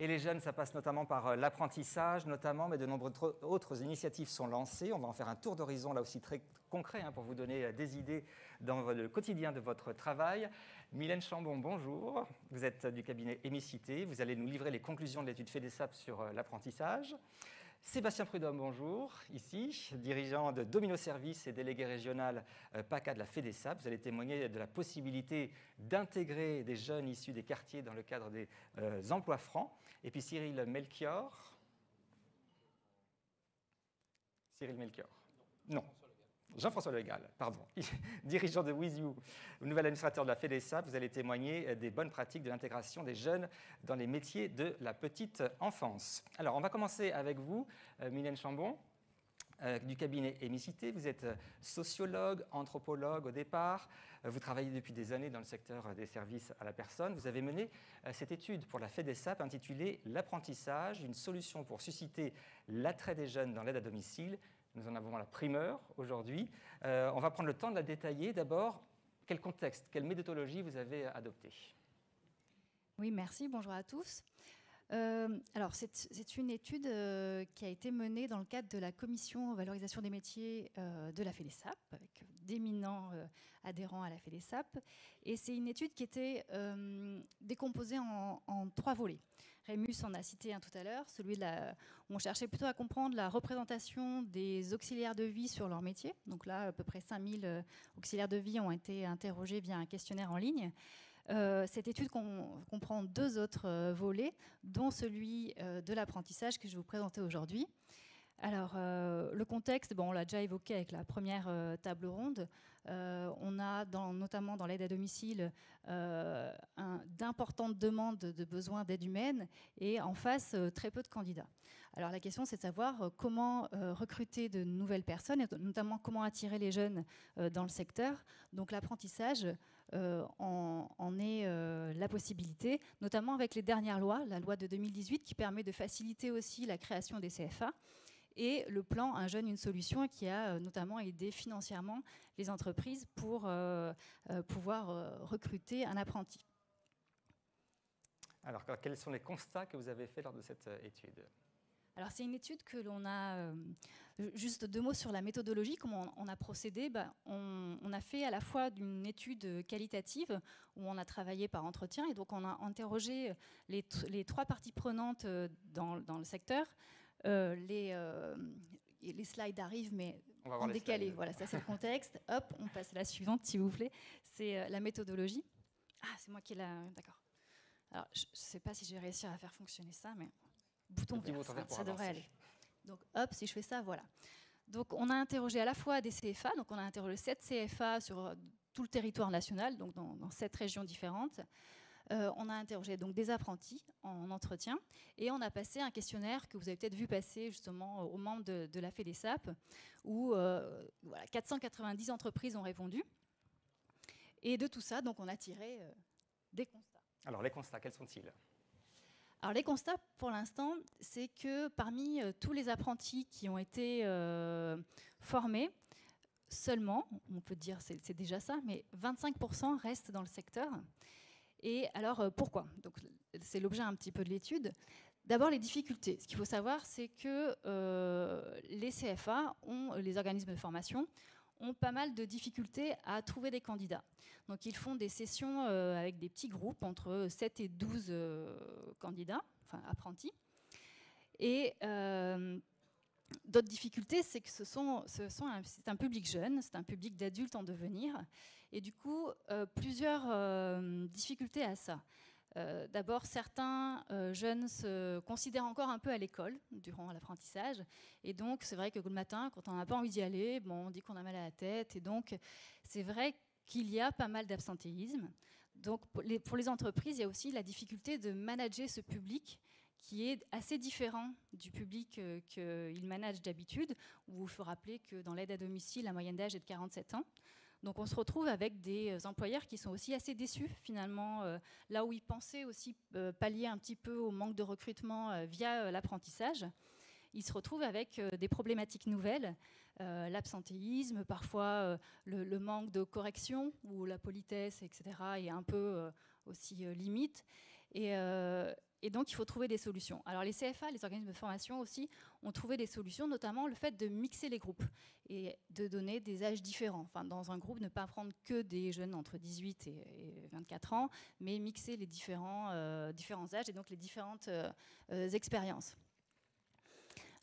Et les jeunes, ça passe notamment par l'apprentissage, notamment, mais de nombreuses autres initiatives sont lancées. On va en faire un tour d'horizon, là aussi très concret, pour vous donner des idées dans le quotidien de votre travail. Mylène Chambon, bonjour. Vous êtes du cabinet Hémicité. Vous allez nous livrer les conclusions de l'étude FEDESAP sur l'apprentissage. Sébastien Prudhomme, bonjour, ici, dirigeant de Domino Service et délégué régional PACA de la FEDESAP. Vous allez témoigner de la possibilité d'intégrer des jeunes issus des quartiers dans le cadre des emplois francs. Et puis Cyril Melchior. Cyril Melchior. Non. Jean-François Le Gall, pardon, dirigeant de With You, nouvel administrateur de la FEDESAP, vous allez témoigner des bonnes pratiques de l'intégration des jeunes dans les métiers de la petite enfance. Alors, on va commencer avec vous, Mylène Chambon, du cabinet Hémicité. Vous êtes sociologue, anthropologue au départ. Vous travaillez depuis des années dans le secteur des services à la personne. Vous avez mené cette étude pour la FEDESAP intitulée « L'apprentissage, une solution pour susciter l'attrait des jeunes dans l'aide à domicile ». Nous en avons la primeur aujourd'hui. On va prendre le temps de la détailler. D'abord, quel contexte, quelle méthodologie vous avez adoptée? Oui, merci. Bonjour à tous. Alors, c'est une étude qui a été menée dans le cadre de la commission valorisation des métiers de la FEDESAP, avec d'éminents adhérents à la FEDESAP. Et c'est une étude qui était décomposée en 3 volets. Rémus en a cité un tout à l'heure, celui où on cherchait plutôt à comprendre la représentation des auxiliaires de vie sur leur métier. Donc là, à peu près 5000 auxiliaires de vie ont été interrogés via un questionnaire en ligne. Cette étude comprend 2 autres volets, dont celui de l'apprentissage que je vais vous présenter aujourd'hui. Alors, le contexte, on l'a déjà évoqué avec la première table ronde. On a, notamment dans l'aide à domicile, d'importantes demandes de besoins d'aide humaine et en face, très peu de candidats. Alors, la question, c'est de savoir comment recruter de nouvelles personnes et notamment comment attirer les jeunes dans le secteur. Donc, l'apprentissage en est la possibilité, notamment avec les dernières lois, la loi de 2018 qui permet de faciliter aussi la création des CFA. Et le plan Un jeune, une solution, qui a notamment aidé financièrement les entreprises pour pouvoir recruter un apprenti. Alors, quels sont les constats que vous avez faits lors de cette étude? Alors, c'est une étude que l'on a... juste 2 mots sur la méthodologie, comment on a procédé. On a fait à la fois une étude qualitative, où on a travaillé par entretien, et donc on a interrogé les 3 parties prenantes dans le secteur. Les slides arrivent, mais en décalé. Voilà, ça c'est le contexte. Hop, on passe à la suivante, s'il vous plaît. C'est la méthodologie. Ah, c'est moi qui l'ai... D'accord. Alors, je ne sais pas si je vais réussir à faire fonctionner ça, mais... Bouton vert, ça devrait aller. Donc, hop, si je fais ça, voilà. Donc, on a interrogé à la fois des CFA. Donc, on a interrogé 7 CFA sur tout le territoire national, donc dans 7 régions différentes. On a interrogé donc des apprentis en entretien et on a passé un questionnaire que vous avez peut-être vu passer justement aux membres de la FEDESAP où voilà, 490 entreprises ont répondu. Et de tout ça, donc, on a tiré des constats. Alors, les constats, quels sont-ils? Alors, les constats, pour l'instant, c'est que parmi tous les apprentis qui ont été formés, seulement, on peut dire c'est déjà ça, mais 25% restent dans le secteur. Et alors, pourquoi? Donc, c'est l'objet un petit peu de l'étude. D'abord, les difficultés. Ce qu'il faut savoir, c'est que les CFA, les organismes de formation, ont pas mal de difficultés à trouver des candidats. Donc, ils font des sessions avec des petits groupes, entre 7 et 12 candidats, enfin apprentis. Et d'autres difficultés, c'est que c'est un public jeune, c'est un public d'adultes en devenir. Et du coup, plusieurs difficultés à ça. D'abord, certains jeunes se considèrent encore un peu à l'école durant l'apprentissage. Et donc, c'est vrai que le matin, quand on n'a pas envie d'y aller, on dit qu'on a mal à la tête. Et donc, c'est vrai qu'il y a pas mal d'absentéisme. Donc, pour les entreprises, il y a aussi la difficulté de manager ce public qui est assez différent du public qu'ils managent d'habitude, où il faut rappeler que dans l'aide à domicile, la moyenne d'âge est de 47 ans. Donc on se retrouve avec des employeurs qui sont aussi assez déçus finalement, là où ils pensaient aussi pallier un petit peu au manque de recrutement via l'apprentissage. Ils se retrouvent avec des problématiques nouvelles, l'absentéisme, parfois le manque de correction, où la politesse, etc., est un peu aussi limite. Et Et donc, il faut trouver des solutions. Alors, les CFA, les organismes de formation aussi, ont trouvé des solutions, notamment le fait de mixer les groupes et de donner des âges différents. Enfin, dans un groupe, ne pas prendre que des jeunes entre 18 et 24 ans, mais mixer les différents âges et donc les différentes expériences.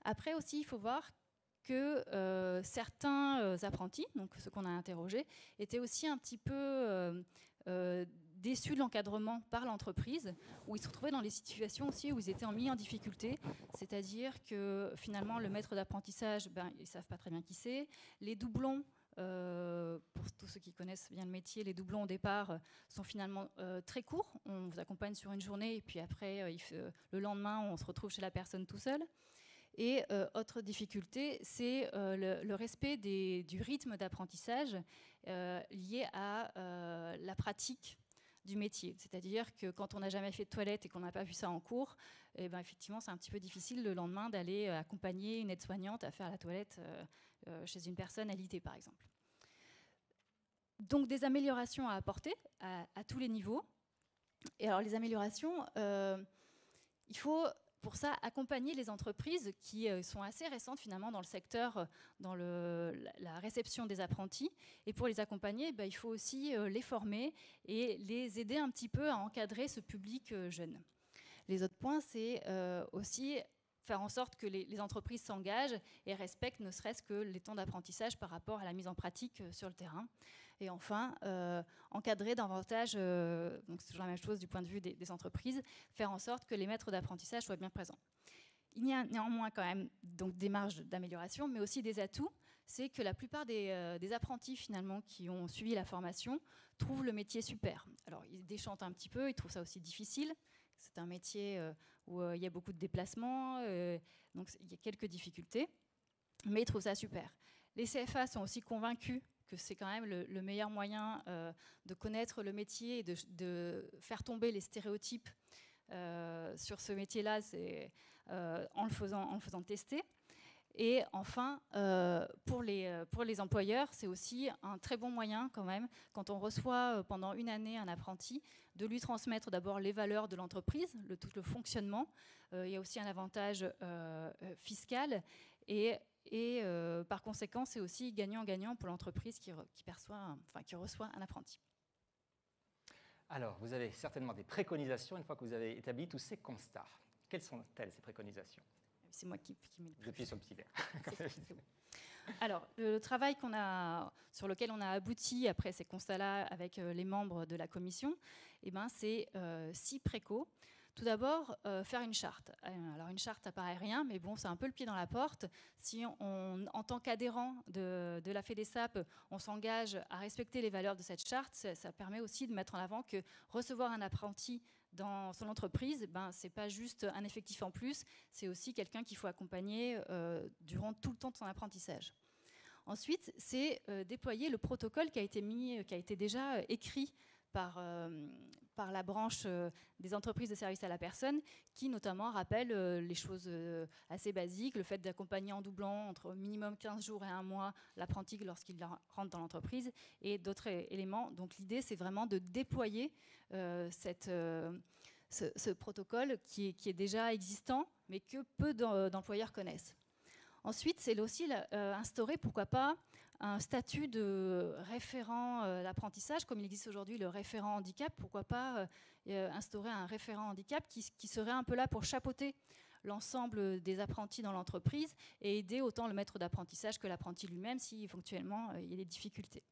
Après aussi, il faut voir que certains apprentis, donc ceux qu'on a interrogés, étaient aussi un petit peu déçus de l'encadrement par l'entreprise, où ils se retrouvaient dans des situations aussi où ils étaient mis en difficulté, c'est-à-dire que finalement le maître d'apprentissage, ils ne savent pas très bien qui c'est, les doublons, pour tous ceux qui connaissent bien le métier, les doublons au départ sont finalement très courts, on vous accompagne sur une journée et puis après le lendemain on se retrouve chez la personne tout seul. Et autre difficulté, c'est le respect du rythme d'apprentissage lié à la pratique du métier. C'est-à-dire que quand on n'a jamais fait de toilette et qu'on n'a pas vu ça en cours, effectivement, c'est un petit peu difficile le lendemain d'aller accompagner une aide-soignante à faire la toilette chez une personne alitée, par exemple. Donc, des améliorations à apporter à tous les niveaux. Et alors, les améliorations, il faut pour ça accompagner les entreprises qui sont assez récentes finalement dans le secteur, dans la réception des apprentis. Et pour les accompagner, il faut aussi les former et les aider un petit peu à encadrer ce public jeune. Les autres points, c'est aussi faire en sorte que les entreprises s'engagent et respectent ne serait-ce que les temps d'apprentissage par rapport à la mise en pratique sur le terrain. Et enfin, encadrer davantage, donc c'est toujours la même chose du point de vue des entreprises, faire en sorte que les maîtres d'apprentissage soient bien présents. Il y a néanmoins quand même donc, des marges d'amélioration, mais aussi des atouts. C'est que la plupart des apprentis finalement qui ont suivi la formation trouvent le métier super. Alors ils déchantent un petit peu, ils trouvent ça aussi difficile. C'est un métier où il y a beaucoup de déplacements, donc il y a quelques difficultés, mais ils trouvent ça super. Les CFA sont aussi convaincus que c'est quand même le meilleur moyen de connaître le métier et de faire tomber les stéréotypes sur ce métier-là, en le faisant tester. Et enfin, pour les employeurs, c'est aussi un très bon moyen quand même, quand on reçoit pendant une année un apprenti, de lui transmettre d'abord les valeurs de l'entreprise, tout le fonctionnement. Il y a aussi un avantage fiscal et par conséquent, c'est aussi gagnant-gagnant pour l'entreprise qui reçoit un apprenti. Alors, vous avez certainement des préconisations une fois que vous avez établi tous ces constats. Quelles sont-elles, ces préconisations ? C'est moi qui mets le plus. J'appuie sur le petit verre. Alors, le travail sur lequel on a abouti après ces constats-là avec les membres de la commission, c'est 6 précos. Tout d'abord, faire une charte. Alors une charte, ça paraît rien, mais bon, c'est un peu le pied dans la porte. Si en tant qu'adhérent de la FEDESAP, on s'engage à respecter les valeurs de cette charte, ça permet aussi de mettre en avant que recevoir un apprenti dans son entreprise, c'est pas juste un effectif en plus, c'est aussi quelqu'un qu'il faut accompagner durant tout le temps de son apprentissage. Ensuite, c'est déployer le protocole qui a été déjà écrit par la branche des entreprises de services à la personne, qui notamment rappelle les choses assez basiques, le fait d'accompagner en doublant entre minimum 15 jours et 1 mois l'apprenti lorsqu'il rentre dans l'entreprise, et d'autres éléments. Donc l'idée, c'est vraiment de déployer ce protocole qui est déjà existant, mais que peu d'employeurs connaissent. Ensuite, c'est aussi instaurer, pourquoi pas, un statut de référent d'apprentissage, comme il existe aujourd'hui le référent handicap. Pourquoi pas instaurer un référent handicap qui serait un peu là pour chapeauter l'ensemble des apprentis dans l'entreprise et aider autant le maître d'apprentissage que l'apprenti lui-même si éventuellement il y a des difficultés.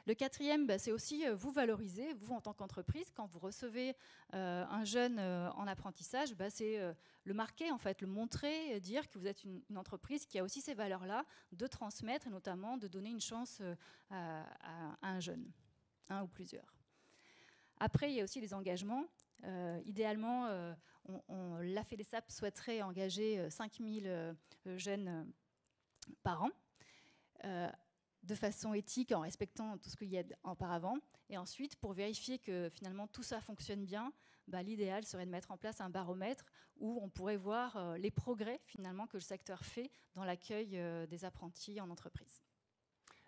Le quatrième, c'est aussi vous valoriser, vous en tant qu'entreprise, quand vous recevez un jeune en apprentissage, c'est le marquer, en fait, le montrer, dire que vous êtes une entreprise qui a aussi ces valeurs-là, de transmettre et notamment de donner une chance à un jeune, un ou plusieurs. Après, il y a aussi les engagements. Idéalement, la FEDESAP souhaiterait engager 5000 jeunes par an. De façon éthique, en respectant tout ce qu'il y a auparavant. Et ensuite, pour vérifier que finalement tout ça fonctionne bien, l'idéal serait de mettre en place un baromètre où on pourrait voir les progrès finalement que le secteur fait dans l'accueil des apprentis en entreprise.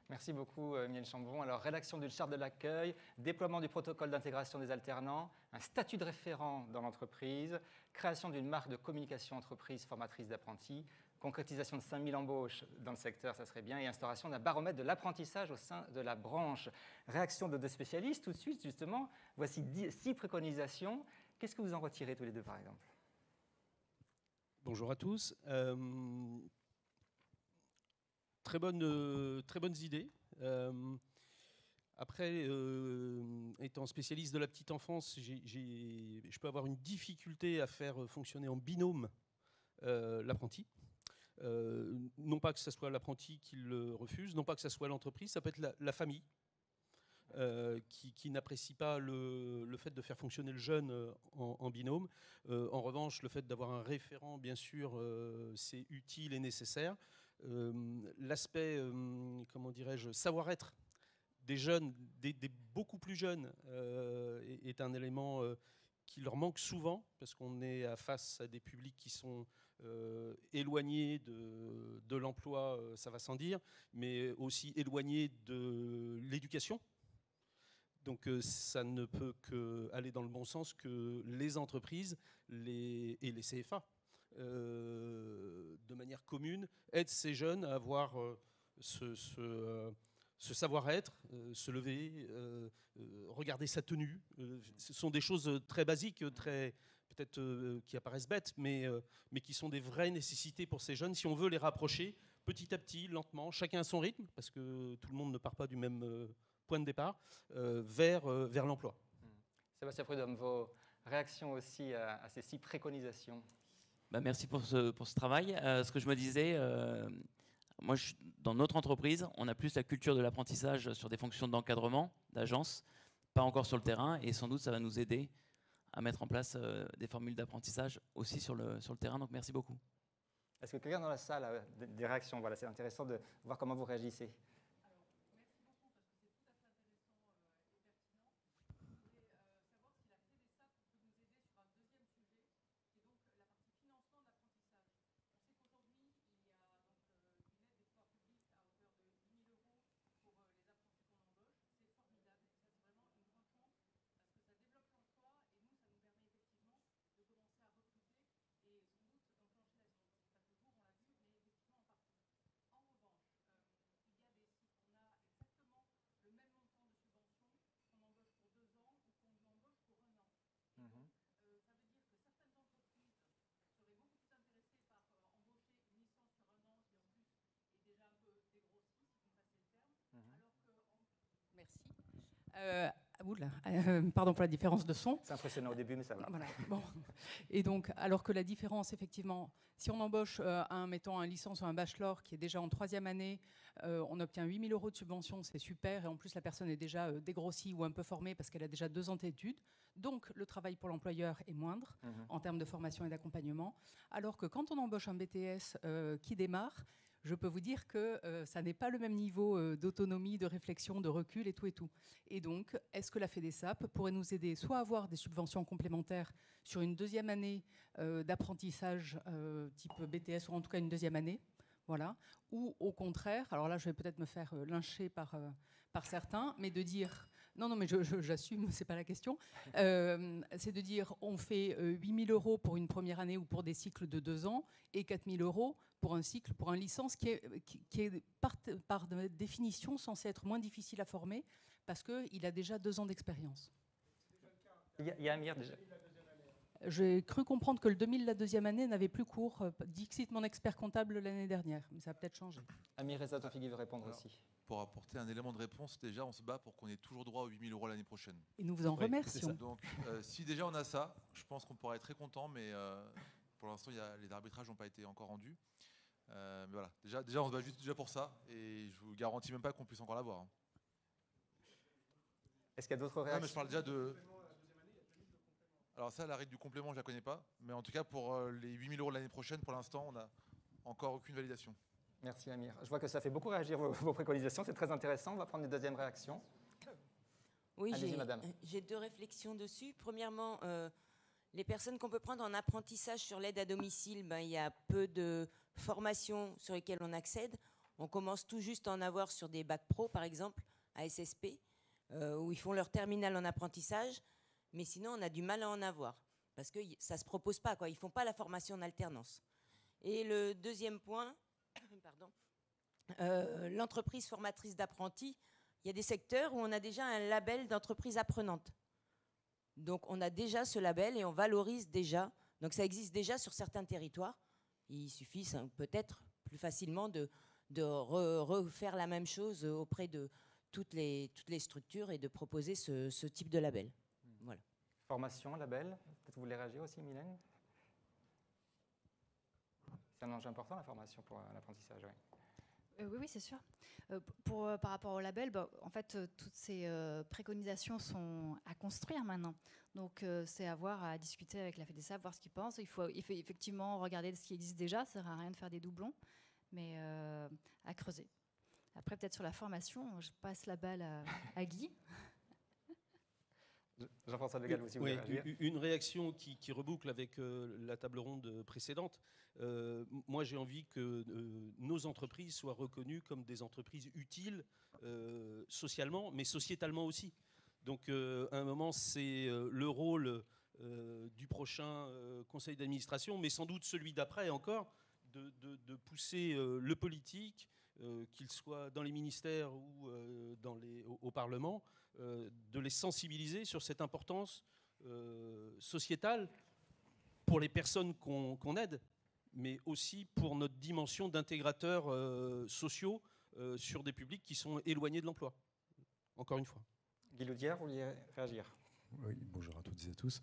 Merci beaucoup, Mylène Chambon. Alors, rédaction d'une charte de l'accueil, déploiement du protocole d'intégration des alternants, un statut de référent dans l'entreprise, création d'une marque de communication entreprise formatrice d'apprentis, concrétisation de 5000 embauches dans le secteur, ça serait bien, et instauration d'un baromètre de l'apprentissage au sein de la branche. Réaction de deux spécialistes, tout de suite, justement. Voici 6 préconisations. Qu'est-ce que vous en retirez tous les deux, par exemple? Bonjour à tous. Très bonnes idées. Après, étant spécialiste de la petite enfance, je peux avoir une difficulté à faire fonctionner en binôme l'apprenti. Non pas que ce soit l'apprenti qui le refuse, non pas que ce soit l'entreprise, ça peut être la famille qui n'apprécie pas le fait de faire fonctionner le jeune en binôme. En revanche, le fait d'avoir un référent, bien sûr, c'est utile et nécessaire. L'aspect, comment dirais-je, savoir-être des jeunes, des beaucoup plus jeunes, est un élément qui leur manque souvent, parce qu'on est face à des publics qui sont éloignés de l'emploi, ça va sans dire, mais aussi éloignés de l'éducation. Donc ça ne peut qu'aller dans le bon sens que les entreprises et les CFA, de manière commune, aident ces jeunes à avoir ce savoir-être, se lever, regarder sa tenue. Ce sont des choses très basiques, peut-être qui apparaissent bêtes, mais qui sont des vraies nécessités pour ces jeunes. Si on veut les rapprocher, petit à petit, lentement, chacun à son rythme, parce que tout le monde ne part pas du même point de départ, vers l'emploi. Sébastien Prudhomme, vos réactions aussi à ces 6 préconisations? Merci pour ce travail. Ce que je me disais, moi, dans notre entreprise, on a plus la culture de l'apprentissage sur des fonctions d'encadrement, d'agence, pas encore sur le terrain, et sans doute ça va nous aider à mettre en place des formules d'apprentissage aussi sur le terrain. Donc merci beaucoup. Est-ce que quelqu'un dans la salle a des réactions? Voilà, c'est intéressant de voir comment vous réagissez. Pardon pour la différence de son. C'est impressionnant au début, mais ça va. Voilà. Bon. Et donc, alors que la différence, effectivement, si on embauche mettons un licence ou un bachelor qui est déjà en 3e année, on obtient 8 000 € de subvention, c'est super. Et en plus, la personne est déjà dégrossie ou un peu formée parce qu'elle a déjà 2 ans d'études. Donc, le travail pour l'employeur est moindre en termes de formation et d'accompagnement. Alors que quand on embauche un BTS qui démarre, je peux vous dire que ça n'est pas le même niveau d'autonomie, de réflexion, de recul et tout et tout. Et donc, est-ce que la FEDESAP pourrait nous aider soit à avoir des subventions complémentaires sur une 2e année d'apprentissage type BTS, ou en tout cas une 2e année, voilà, ou au contraire, alors là je vais peut-être me faire lyncher par certains, mais de dire... Non, mais j'assume, c'est pas la question. C'est de dire, on fait 8 000 € pour une première année ou pour des cycles de 2 ans et 4 000 € pour un cycle, pour un licence qui est par définition censé être moins difficile à former parce qu'il a déjà 2 ans d'expérience. Il y a Amir déjà. J'ai cru comprendre que le 2000, la 2e année, n'avait plus cours. Dixit, mon expert comptable, l'année dernière. Mais ça a peut-être changé. Amir Reza Tofigui veut répondre aussi. Pour apporter un élément de réponse, déjà, on se bat pour qu'on ait toujours droit aux 8 000 € l'année prochaine. Et nous vous en remercions. Donc, si déjà on a ça, je pense qu'on pourra être très content, mais pour l'instant, les arbitrages n'ont pas été encore rendus. Mais voilà, déjà, on se bat juste déjà pour ça, et je vous garantis même pas qu'on puisse encore l'avoir. Est-ce qu'il y a d'autres réactions? Non, mais je parle déjà de... Alors ça, la règle du complément, je la connais pas, mais en tout cas, pour les 8 000 € l'année prochaine, pour l'instant, on n'a encore aucune validation. Merci Amir. Je vois que ça fait beaucoup réagir vos préconisations, c'est très intéressant. On va prendre une 2e réaction. Oui, madame. J'ai 2 réflexions dessus. Premièrement, les personnes qu'on peut prendre en apprentissage sur l'aide à domicile, il y a peu de formations sur lesquelles on accède. On commence tout juste à en avoir sur des bacs pro, par exemple, à SSP, où ils font leur terminal en apprentissage, mais sinon on a du mal à en avoir, parce que ça ne se propose pas, quoi. Ils ne font pas la formation en alternance. Et le deuxième point, pardon, l'entreprise formatrice d'apprentis, il y a des secteurs où on a déjà un label d'entreprise apprenante. Donc on a déjà ce label et on valorise déjà. Donc ça existe déjà sur certains territoires. Il suffit peut-être plus facilement de refaire la même chose auprès de toutes les structures et de proposer ce type de label. Voilà. Formation, label, peut-être vous voulez réagir aussi, Mylène? C'est un enjeu important, la formation pour l'apprentissage, oui. Oui, c'est sûr. Par rapport au label, en fait, toutes ces préconisations sont à construire maintenant. Donc, c'est à voir, à discuter avec la FEDESAP, voir ce qu'ils pensent. Il faut effectivement regarder ce qui existe déjà. Ça ne sert à rien de faire des doublons, mais à creuser. Après, peut-être sur la formation, je passe la balle à Guy. Jean-François Legal, aussi, vous voulez réagir? Une réaction qui reboucle avec la table ronde précédente. Moi, j'ai envie que nos entreprises soient reconnues comme des entreprises utiles socialement, mais sociétalement aussi. Donc, à un moment, c'est le rôle du prochain conseil d'administration, mais sans doute celui d'après encore, de pousser le politique, qu'il soit dans les ministères ou au Parlement, de les sensibiliser sur cette importance sociétale pour les personnes qu'on aide, mais aussi pour notre dimension d'intégrateurs sociaux sur des publics qui sont éloignés de l'emploi. Encore une fois. Guy Loudière, vous vouliez réagir? Oui, bonjour à toutes et à tous.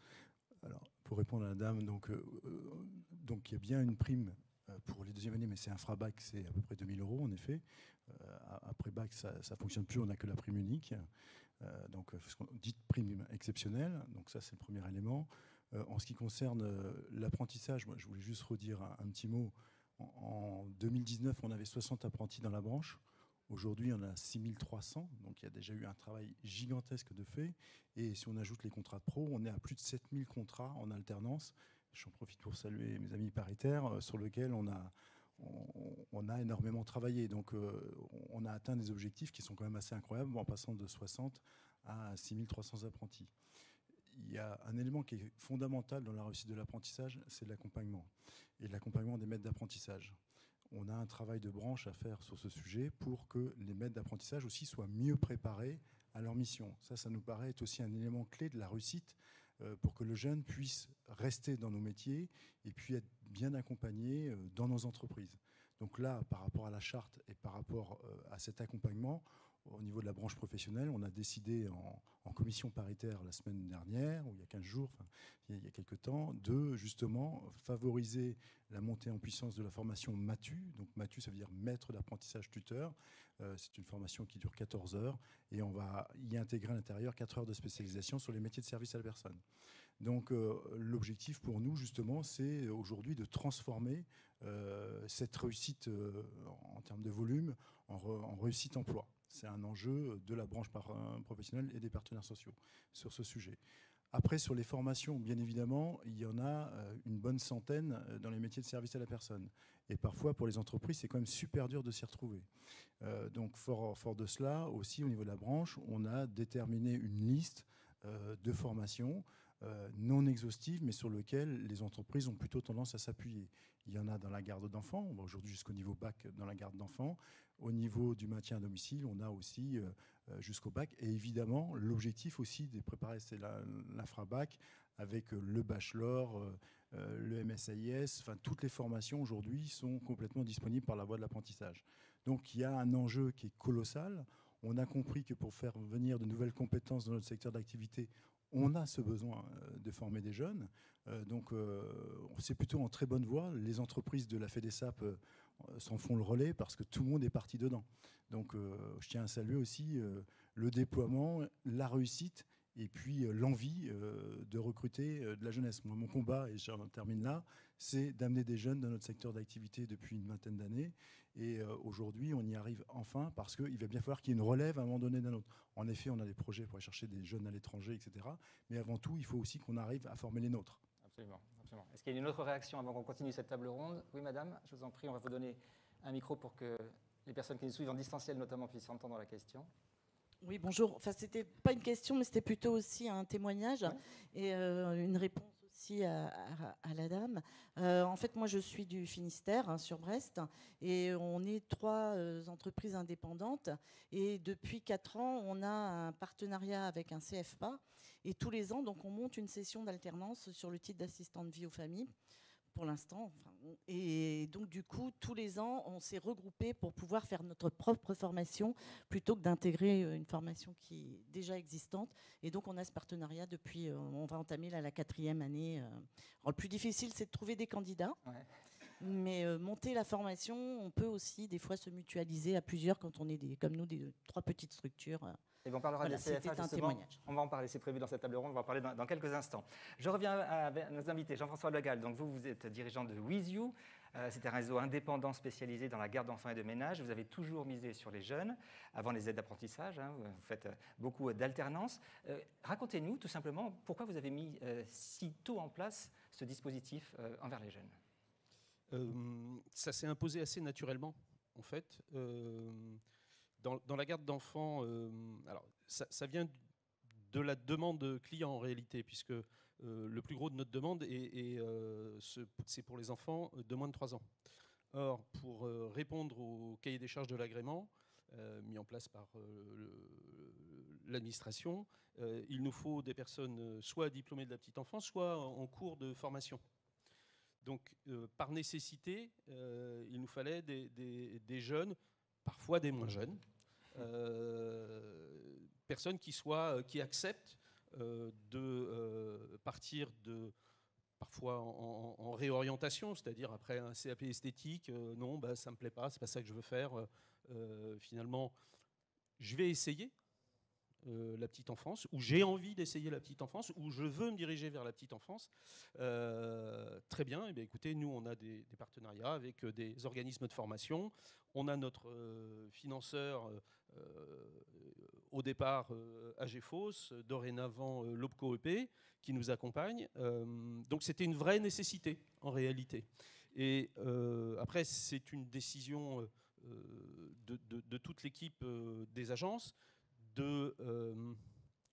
Alors, pour répondre à la dame, donc il y a bien une prime pour les deuxièmes années, mais c'est infra-bac, c'est à peu près 2 000 € en effet. Après bac, ça ne fonctionne plus, on n'a que la prime unique. Donc, ce qu'on dit prime exceptionnelle, donc ça c'est le premier élément. En ce qui concerne l'apprentissage, moi je voulais juste redire un petit mot. En 2019, on avait 60 apprentis dans la branche. Aujourd'hui, on a 6300, donc il y a déjà eu un travail gigantesque de fait. Et si on ajoute les contrats de pro, on est à plus de 7000 contrats en alternance. J'en profite pour saluer mes amis paritaires sur lesquels on a énormément travaillé. Donc on a atteint des objectifs qui sont quand même assez incroyables en passant de 60 à 6300 apprentis. Il y a un élément qui est fondamental dans la réussite de l'apprentissage, c'est l'accompagnement. Et l'accompagnement des maîtres d'apprentissage. On a un travail de branche à faire sur ce sujet pour que les maîtres d'apprentissage aussi soient mieux préparés à leur mission. Ça nous paraît être aussi un élément clé de la réussite pour que le jeune puisse rester dans nos métiers et puis être bien accompagné dans nos entreprises. Donc là, par rapport à la charte et par rapport à cet accompagnement, au niveau de la branche professionnelle, on a décidé en commission paritaire la semaine dernière, ou il y a 15 jours, enfin, il y a quelques temps, de justement favoriser la montée en puissance de la formation MATU. Donc MATU, ça veut dire maître d'apprentissage tuteur. C'est une formation qui dure 14 heures et on va y intégrer à l'intérieur 4 heures de spécialisation sur les métiers de service à la personne. Donc l'objectif pour nous, justement, c'est aujourd'hui de transformer cette réussite en termes de volume en réussite emploi. C'est un enjeu de la branche professionnelle et des partenaires sociaux sur ce sujet. Après, sur les formations, bien évidemment, il y en a une bonne centaine dans les métiers de service à la personne. Et parfois, pour les entreprises, c'est quand même super dur de s'y retrouver. Donc, fort de cela, aussi, au niveau de la branche, on a déterminé une liste de formations non exhaustive, mais sur lequel les entreprises ont plutôt tendance à s'appuyer. Il y en a dans la garde d'enfants, on va aujourd'hui jusqu'au niveau bac dans la garde d'enfants. Au niveau du maintien à domicile, on a aussi jusqu'au bac. Et évidemment, l'objectif aussi de préparer, c'est l'infra-bac avec le bachelor, le MSIS, enfin toutes les formations aujourd'hui sont complètement disponibles par la voie de l'apprentissage. Donc il y a un enjeu qui est colossal. On a compris que pour faire venir de nouvelles compétences dans notre secteur d'activité, on a ce besoin de former des jeunes. Donc c'est plutôt en très bonne voie. Les entreprises de la FEDESAP s'en font le relais parce que tout le monde est parti dedans. Donc je tiens à saluer aussi le déploiement, la réussite et puis l'envie de recruter de la jeunesse. Moi, mon combat, et j'en termine là, c'est d'amener des jeunes dans notre secteur d'activité depuis une vingtaine d'années. Et aujourd'hui, on y arrive enfin parce qu'il va bien falloir qu'il y ait une relève à un moment donné d'un autre. En effet, on a des projets pour aller chercher des jeunes à l'étranger, etc. Mais avant tout, il faut aussi qu'on arrive à former les nôtres. Absolument, absolument. Est-ce qu'il y a une autre réaction avant qu'on continue cette table ronde? Oui, madame, je vous en prie, on va vous donner un micro pour que les personnes qui nous suivent en distanciel notamment puissent entendre la question. Oui, bonjour. Enfin, c'était pas une question, mais c'était plutôt aussi un témoignage et une réponse aussi à la dame. En fait, moi, je suis du Finistère, hein, sur Brest, et on est 3 entreprises indépendantes. Et depuis 4 ans, on a un partenariat avec un CFPA. Et tous les ans, donc, on monte une session d'alternance sur le titre d'assistant de vie aux familles. Pour l'instant. Et donc, du coup, tous les ans, on s'est regroupés pour pouvoir faire notre propre formation plutôt que d'intégrer une formation qui est déjà existante. Et donc, on a ce partenariat depuis, on va entamer là, la 4e année. Alors, le plus difficile, c'est de trouver des candidats. Ouais. Mais monter la formation, on peut aussi des fois se mutualiser à plusieurs quand on est comme nous, des 3 petites structures. Et on parlera des CFA, justement. On va en parler, c'est prévu dans cette table ronde, on va en parler dans quelques instants. Je reviens à nos invités. Jean-François Legal, donc vous êtes dirigeant de With You. C'est un réseau indépendant spécialisé dans la garde d'enfants et de ménage. Vous avez toujours misé sur les jeunes, avant les aides d'apprentissage. Hein, vous faites beaucoup d'alternance. Racontez-nous tout simplement pourquoi vous avez mis si tôt en place ce dispositif envers les jeunes. Ça s'est imposé assez naturellement, en fait. Dans la garde d'enfants, alors ça vient de la demande client en réalité, puisque le plus gros de notre demande c'est pour les enfants de moins de 3 ans. Or, pour répondre au cahier des charges de l'agrément mis en place par l'administration, il nous faut des personnes soit diplômées de la petite enfance, soit en cours de formation. Donc, par nécessité, il nous fallait des jeunes, parfois des moins jeunes, personnes qui acceptent de partir parfois en réorientation, c'est-à-dire après un CAP esthétique, non, ça ne me plaît pas, c'est pas ça que je veux faire. Finalement, je vais essayer la petite enfance, ou j'ai envie d'essayer la petite enfance, ou je veux me diriger vers la petite enfance. Très bien, eh bien, écoutez, nous on a des partenariats avec des organismes de formation. On a notre financeur au départ AGFOS, dorénavant l'OPCO-EP, qui nous accompagne. Donc c'était une vraie nécessité en réalité. Et après, c'est une décision de toute l'équipe des agences de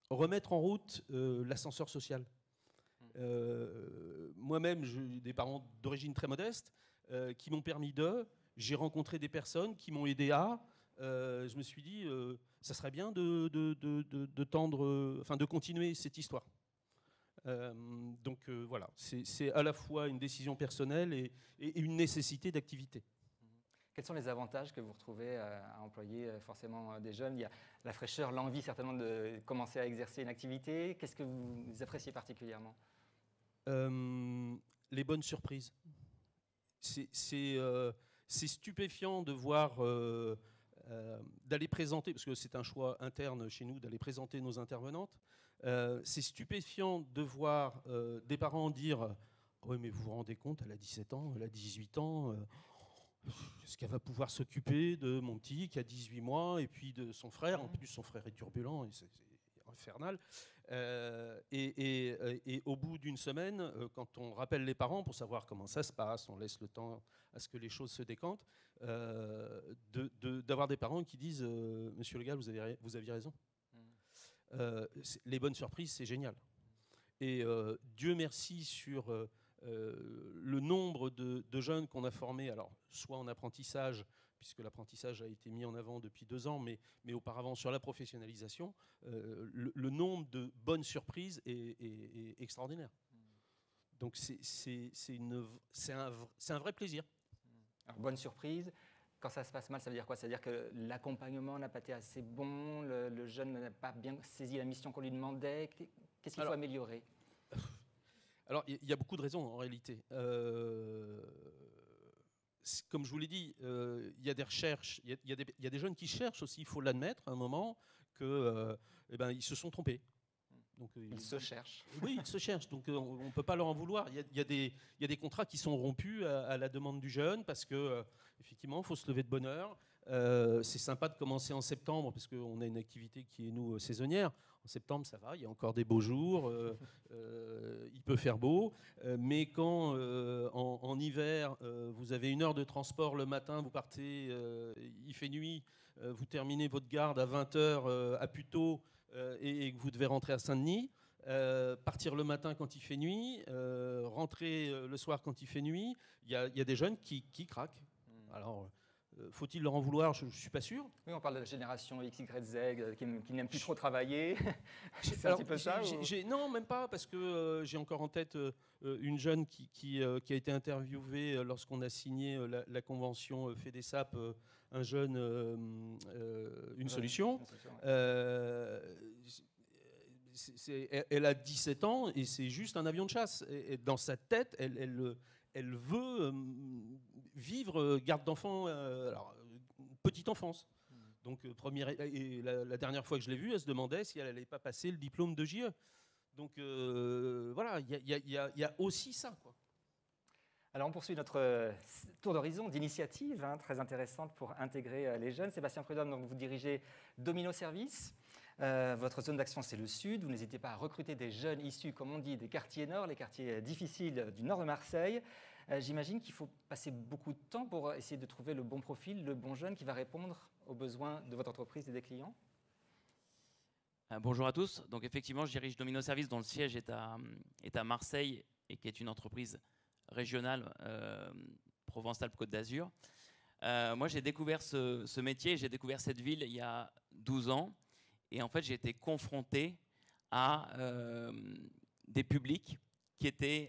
remettre en route l'ascenseur social. Moi-même, j'ai des parents d'origine très modeste qui m'ont permis j'ai rencontré des personnes qui m'ont aidé je me suis dit, ça serait bien de tendre, enfin de continuer cette histoire. Donc voilà, c'est à la fois une décision personnelle et une nécessité d'activité. Quels sont les avantages que vous retrouvez à employer forcément des jeunes? Il y a la fraîcheur, l'envie certainement de commencer à exercer une activité. Qu'est-ce que vous appréciez particulièrement? Les bonnes surprises. C'est stupéfiant de voir, d'aller présenter, parce que c'est un choix interne chez nous, d'aller présenter nos intervenantes. C'est stupéfiant de voir des parents dire « Oui, mais vous vous rendez compte, elle a 17 ans, elle a 18 ans, est-ce qu'elle va pouvoir s'occuper de mon petit qui a 18 mois et puis de son frère? En plus, son frère est turbulent et c'est infernal. » Et au bout d'une semaine, quand on rappelle les parents pour savoir comment ça se passe, on laisse le temps à ce que les choses se décantent, d'avoir des parents qui disent « Monsieur Legal, vous aviez raison. » Les bonnes surprises, c'est génial. Et Dieu merci sur le nombre de jeunes qu'on a formés, alors soit en apprentissage, puisque l'apprentissage a été mis en avant depuis 2 ans, mais auparavant sur la professionnalisation, le nombre de bonnes surprises est extraordinaire. Donc c'est un vrai plaisir. Alors, bonne surprise. Quand ça se passe mal, ça veut dire quoi? Ça veut dire que l'accompagnement n'a pas été assez bon, le jeune n'a pas bien saisi la mission qu'on lui demandait. Qu'est-ce qu'il faut améliorer? Alors, il y a beaucoup de raisons en réalité. Comme je vous l'ai dit, il y a des recherches, il y a des jeunes qui cherchent aussi, il faut l'admettre à un moment, qu'ils se sont trompés. Donc, Ils se cherchent. Oui, ils se cherchent, donc on ne peut pas leur en vouloir. Il y a des contrats qui sont rompus à la demande du jeune parce que effectivement, il faut se lever de bonne heure. C'est sympa de commencer en septembre parce qu'on a une activité qui est, nous, saisonnière. En septembre, ça va, il y a encore des beaux jours, il peut faire beau. Mais quand, en hiver, vous avez 1 heure de transport le matin, vous partez, il fait nuit, vous terminez votre garde à 20h à Puteaux et que vous devez rentrer à Saint-Denis, partir le matin quand il fait nuit, rentrer le soir quand il fait nuit, il y a des jeunes qui craquent. Alors, faut-il leur en vouloir? Je ne suis pas sûr. Oui, on parle de la génération X, Y, Z qui n'aime plus trop travailler. C'est un petit peu ça Non, même pas, parce que j'ai encore en tête une jeune qui a été interviewée lorsqu'on a signé la convention FEDESAP, un jeune, une solution. Elle a 17 ans et c'est juste un avion de chasse. Et dans sa tête, elle veut vivre garde d'enfant, petite enfance. Donc, la dernière fois que je l'ai vue, elle se demandait si elle n'allait pas passer le diplôme de JE. Donc, voilà, il y a aussi ça, quoi. Alors, on poursuit notre tour d'horizon d'initiatives très intéressantes pour intégrer les jeunes. Sébastien Prudhomme, donc vous dirigez Domino Service. Votre zone d'action, c'est le Sud. Vous n'hésitez pas à recruter des jeunes issus, comme on dit, des quartiers nord, les quartiers difficiles du nord de Marseille. J'imagine qu'il faut passer beaucoup de temps pour essayer de trouver le bon profil, le bon jeune qui va répondre aux besoins de votre entreprise et des clients. Bonjour à tous. Donc effectivement, je dirige Domino Service dont le siège est à Marseille et qui est une entreprise régionale Provence-Alpes-Côte d'Azur. Moi, j'ai découvert ce métier, j'ai découvert cette ville il y a 12 ans. Et en fait, j'ai été confronté à des publics qui étaient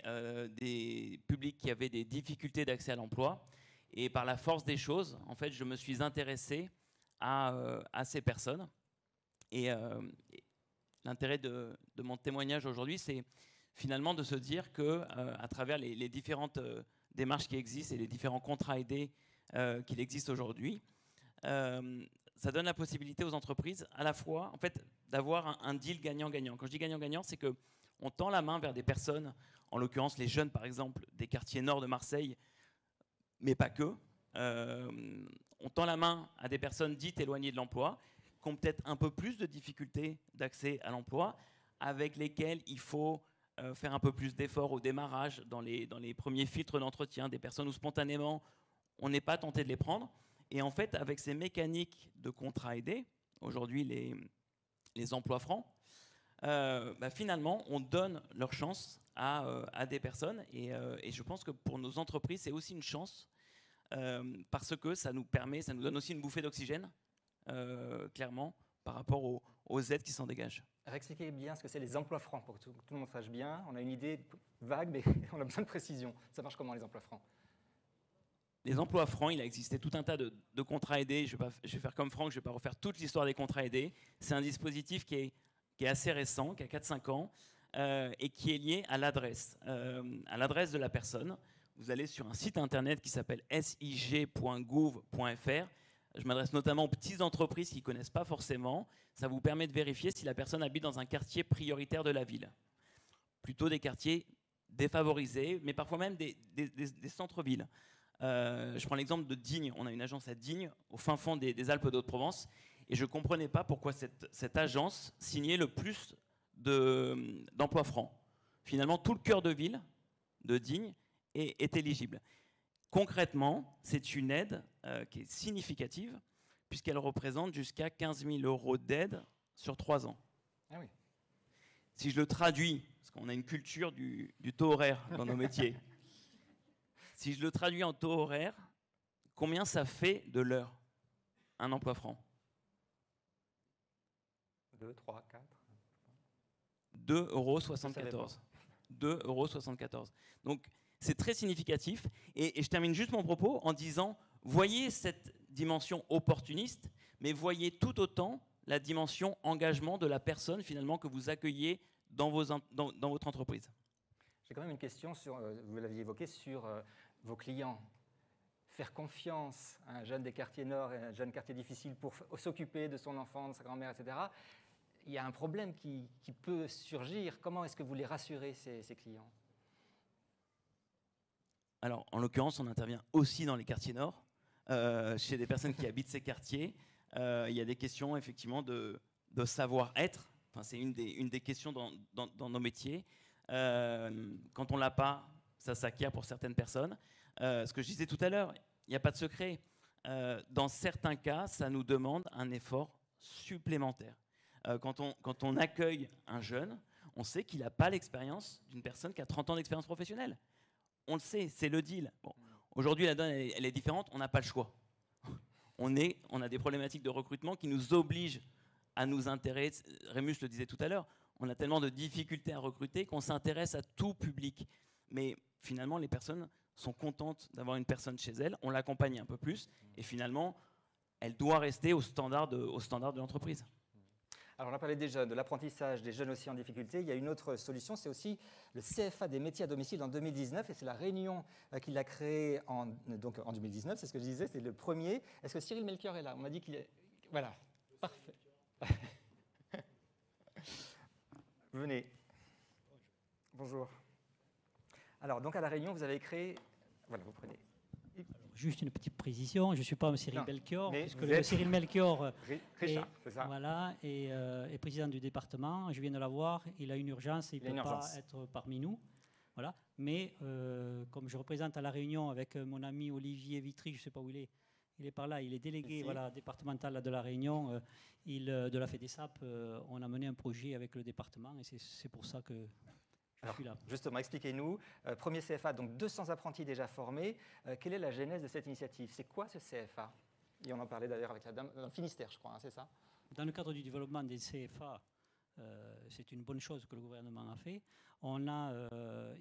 des publics qui avaient des difficultés d'accès à l'emploi. Et par la force des choses, en fait, je me suis intéressé à ces personnes. Et l'intérêt de mon témoignage aujourd'hui, c'est finalement de se dire qu'à travers les différentes démarches qui existent et les différents contrats aidés qu'il existe aujourd'hui, ça donne la possibilité aux entreprises à la fois en fait, d'avoir un deal gagnant-gagnant. Quand je dis gagnant-gagnant, c'est qu'on tend la main vers des personnes, en l'occurrence les jeunes par exemple, des quartiers nord de Marseille, mais pas que. On tend la main à des personnes dites éloignées de l'emploi, qui ont peut-être un peu plus de difficultés d'accès à l'emploi, avec lesquelles il faut faire un peu plus d'efforts au démarrage, dans les premiers filtres d'entretien, des personnes où spontanément on n'est pas tenté de les prendre. Et en fait, avec ces mécaniques de contrats aidés, aujourd'hui les emplois francs, finalement, on donne leur chance à des personnes. Et je pense que pour nos entreprises, c'est aussi une chance parce que ça nous donne aussi une bouffée d'oxygène, clairement, par rapport aux aides qui s'en dégagent. Expliquez bien ce que c'est les emplois francs pour que tout le monde sache bien. On a une idée vague, mais on a besoin de précision. Ça marche comment les emplois francs? Les emplois francs, il a existé tout un tas de contrats aidés. Je vais faire comme Franck, je ne vais pas refaire toute l'histoire des contrats aidés. C'est un dispositif qui est assez récent, qui a 4-5 ans, et qui est lié à l'adresse de la personne. Vous allez sur un site internet qui s'appelle sig.gouv.fr. Je m'adresse notamment aux petites entreprises qui ne connaissent pas forcément. Ça vous permet de vérifier si la personne habite dans un quartier prioritaire de la ville. Plutôt des quartiers défavorisés, mais parfois même des centres-villes. Je prends l'exemple de Digne. On a une agence à Digne, au fin fond des Alpes d'Haute-Provence, et je ne comprenais pas pourquoi cette agence signait le plus d'emplois francs. Finalement, tout le cœur de ville de Digne est éligible. Concrètement, c'est une aide qui est significative, puisqu'elle représente jusqu'à 15 000 € d'aide sur 3 ans. Ah oui. Si je le traduis, parce qu'on a une culture du taux horaire dans nos métiers, si je le traduis en taux horaire, combien ça fait de l'heure, un emploi franc? 2, 3, 4. 2,74 €. 2,74 €. Donc, c'est très significatif. Et je termine juste mon propos en disant, voyez cette dimension opportuniste, mais voyez tout autant la dimension engagement de la personne, finalement, que vous accueillez dans votre entreprise. J'ai quand même une question, vous l'aviez évoqué, sur vos clients. Faire confiance à un jeune des quartiers nord et à un jeune quartier difficile pour s'occuper de son enfant, de sa grand-mère, etc. il y a un problème qui peut surgir. Comment est-ce que vous les rassurez, ces clients? Alors, en l'occurrence, on intervient aussi dans les quartiers nord, chez des personnes qui habitent ces quartiers. Il y a des questions, effectivement, de savoir-être. Enfin, c'est une des questions dans nos métiers. Quand on ne l'a pas, ça s'acquiert pour certaines personnes. Ce que je disais tout à l'heure, il n'y a pas de secret. Dans certains cas, ça nous demande un effort supplémentaire. Quand on accueille un jeune, on sait qu'il n'a pas l'expérience d'une personne qui a 30 ans d'expérience professionnelle. On le sait, c'est le deal. Bon, aujourd'hui, la donne, elle est différente, on n'a pas le choix. On a des problématiques de recrutement qui nous obligent à nous intéresser. Rémus le disait tout à l'heure, on a tellement de difficultés à recruter qu'on s'intéresse à tout public. Mais finalement, les personnes sont contentes d'avoir une personne chez elles, on l'accompagne un peu plus, et finalement, elle doit rester au standard de l'entreprise. Alors, on a parlé des jeunes, de l'apprentissage des jeunes aussi en difficulté. Il y a une autre solution, c'est aussi le CFA des métiers à domicile en 2019. Et c'est la Réunion qui l'a créé en 2019, c'est ce que je disais, c'est le premier. Est-ce que Cyril Melchior est là? On m'a dit qu'il est... Voilà, parfait. Venez. Bonjour. Alors, donc à la Réunion, vous avez créé... Voilà, vous prenez... Juste une petite précision, je ne suis pas Cyril Melchior, parce que Cyril Melchior Richard, c'est ça. Voilà, est président du département. Je viens de l'avoir, il a une urgence, il ne peut pas être parmi nous. Voilà. Mais comme je représente à La Réunion avec mon ami Olivier Vitry, je ne sais pas où il est par là, il est délégué départemental de La Réunion, de la FEDESAP. On a mené un projet avec le département et c'est pour ça que... Alors, justement, expliquez-nous. Premier CFA, donc 200 apprentis déjà formés. Quelle est la genèse de cette initiative? C'est quoi ce CFA? Et on en parlait d'ailleurs avec la dame dans le Finistère, je crois, hein, c'est ça? Dans le cadre du développement des CFA, c'est une bonne chose que le gouvernement a fait. On a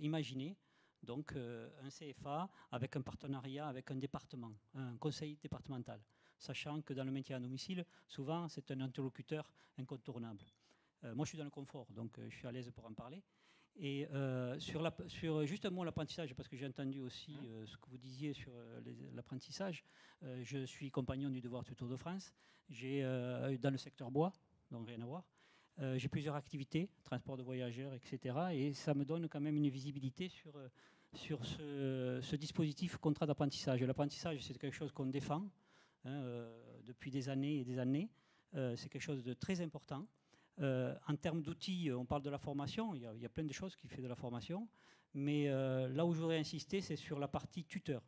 imaginé donc, un CFA avec un partenariat avec un département, un conseil départemental, sachant que dans le maintien à domicile, souvent, c'est un interlocuteur incontournable. Moi, je suis dans le confort, donc je suis à l'aise pour en parler. Et sur juste un mot l'apprentissage, parce que j'ai entendu aussi ce que vous disiez sur l'apprentissage, je suis compagnon du devoir du Tour de France, j'ai dans le secteur bois, donc rien à voir, j'ai plusieurs activités, transport de voyageurs, etc. Et ça me donne quand même une visibilité sur ce dispositif contrat d'apprentissage. L'apprentissage, c'est quelque chose qu'on défend depuis des années et des années, c'est quelque chose de très important. En termes d'outils, on parle de la formation, il y a plein de choses qui font de la formation, mais là où je voudrais insister, c'est sur la partie tuteur.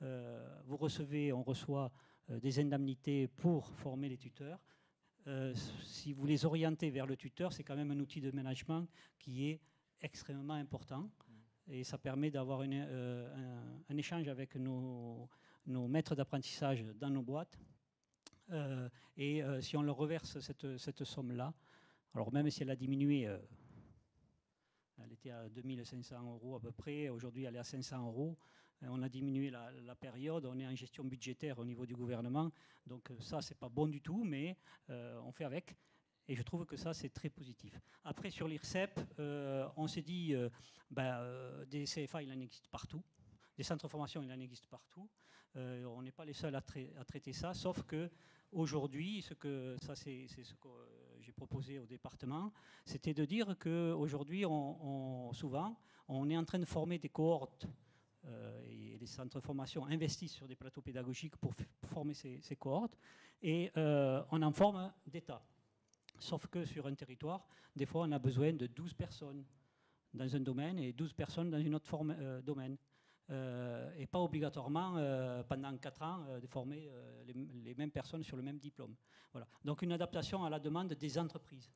On reçoit des indemnités pour former les tuteurs. Si vous les orientez vers le tuteur, c'est quand même un outil de management qui est extrêmement important et ça permet d'avoir un échange avec nos maîtres d'apprentissage dans nos boîtes. Si on leur reverse cette somme-là, alors même si elle a diminué, elle était à 2500 € à peu près, aujourd'hui elle est à 500 €, on a diminué la période, on est en gestion budgétaire au niveau du gouvernement, donc ça c'est pas bon du tout, mais on fait avec, et je trouve que ça c'est très positif. Après sur l'IRCEP, on s'est dit, des CFA il en existe partout, des centres de formation il en existe partout, on n'est pas les seuls à traiter ça, sauf que aujourd'hui, c'est ce que j'ai proposé au département, c'était de dire qu'aujourd'hui, souvent, on est en train de former des cohortes et les centres de formation investissent sur des plateaux pédagogiques pour former ces cohortes et on en forme des tas. Sauf que sur un territoire, des fois, on a besoin de 12 personnes dans un domaine et 12 personnes dans un autre domaine. Et pas obligatoirement pendant 4 ans de former les mêmes personnes sur le même diplôme. Voilà. Donc une adaptation à la demande des entreprises.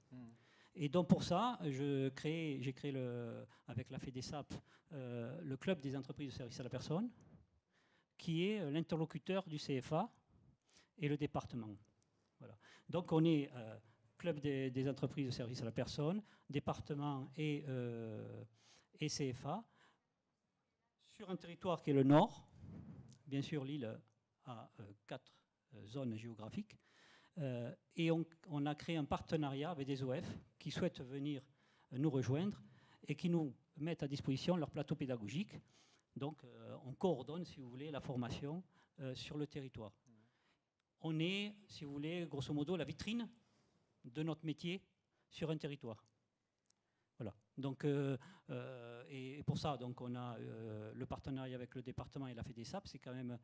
Et donc pour ça, j'ai créé avec la FEDESAP le club des entreprises de service à la personne, qui est l'interlocuteur du CFA et le département. Voilà. Donc on est club des entreprises de service à la personne, département et CFA. Sur un territoire qui est le nord, bien sûr l'île a 4 zones géographiques, et on a créé un partenariat avec des OF qui souhaitent venir nous rejoindre et qui nous mettent à disposition leur plateau pédagogique. Donc on coordonne, si vous voulez, la formation sur le territoire. On est, si vous voulez, grosso modo, la vitrine de notre métier sur un territoire. Voilà. Donc, et pour ça, donc, on a le partenariat avec le département et la FEDESAP, c'est quand même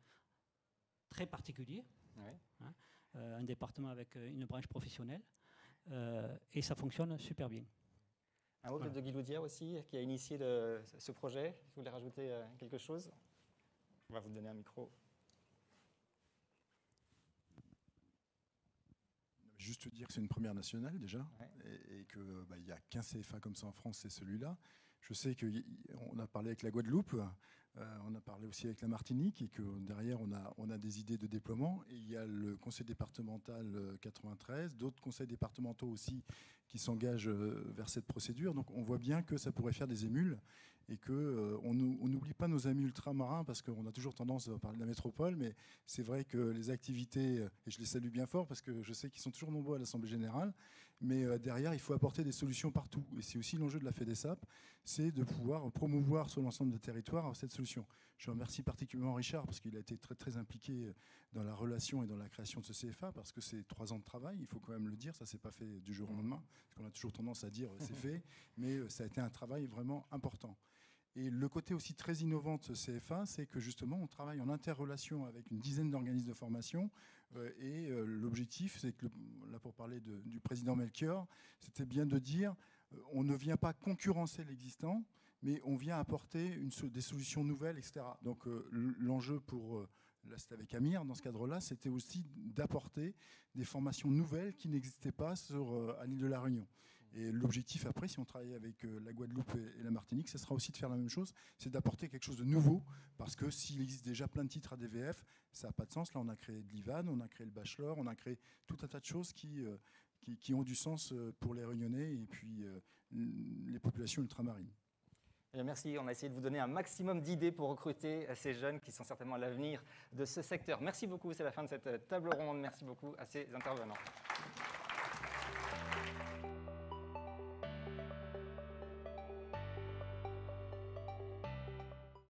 très particulier. Ouais. Hein, un département avec une branche professionnelle. Et ça fonctionne super bien. Un mot de Guy Loudia aussi, qui a initié ce projet. Vous voulez rajouter quelque chose? On va vous donner un micro. Juste dire que c'est une première nationale déjà, Ouais. et qu'il y a qu'un CFA comme ça en France, c'est celui-là. Je sais qu'on a parlé avec la Guadeloupe, on a parlé aussi avec la Martinique, et que derrière on a des idées de déploiement. Et il y a le conseil départemental 93, d'autres conseils départementaux aussi qui s'engagent vers cette procédure. Donc on voit bien que ça pourrait faire des émules, et qu'on n'oublie pas nos amis ultramarins, parce qu'on a toujours tendance à parler de la métropole, mais c'est vrai que les activités, et je les salue bien fort parce que je sais qu'ils sont toujours nombreux à l'Assemblée Générale, mais derrière il faut apporter des solutions partout. Et c'est aussi l'enjeu de la FEDESAP, c'est de pouvoir promouvoir sur l'ensemble des territoires cette solution. Je remercie particulièrement Richard parce qu'il a été très, très impliqué dans la relation et dans la création de ce CFA, parce que c'est 3 ans de travail, il faut quand même le dire, ça ne s'est pas fait du jour au lendemain, parce qu'on a toujours tendance à dire c'est fait, mais ça a été un travail vraiment important. Et le côté aussi très innovant de ce CFA, c'est que justement, on travaille en interrelation avec une dizaine d'organismes de formation. Et l'objectif, c'est que, là pour parler du président Melchior, c'était bien de dire, on ne vient pas concurrencer l'existant, mais on vient apporter des solutions nouvelles, etc. Donc l'enjeu pour, là c'était avec Amir, dans ce cadre-là, c'était aussi d'apporter des formations nouvelles qui n'existaient pas à l'île de la Réunion. Et l'objectif après, si on travaille avec la Guadeloupe et la Martinique, ce sera aussi de faire la même chose, c'est d'apporter quelque chose de nouveau, parce que s'il existe déjà plein de titres ADVF, ça n'a pas de sens. Là, on a créé de l'IVAN, on a créé le bachelor, on a créé tout un tas de choses qui ont du sens pour les Réunionnais et puis les populations ultramarines. Merci, on a essayé de vous donner un maximum d'idées pour recruter ces jeunes qui sont certainement l'avenir de ce secteur. Merci beaucoup, c'est la fin de cette table ronde. Merci beaucoup à ces intervenants.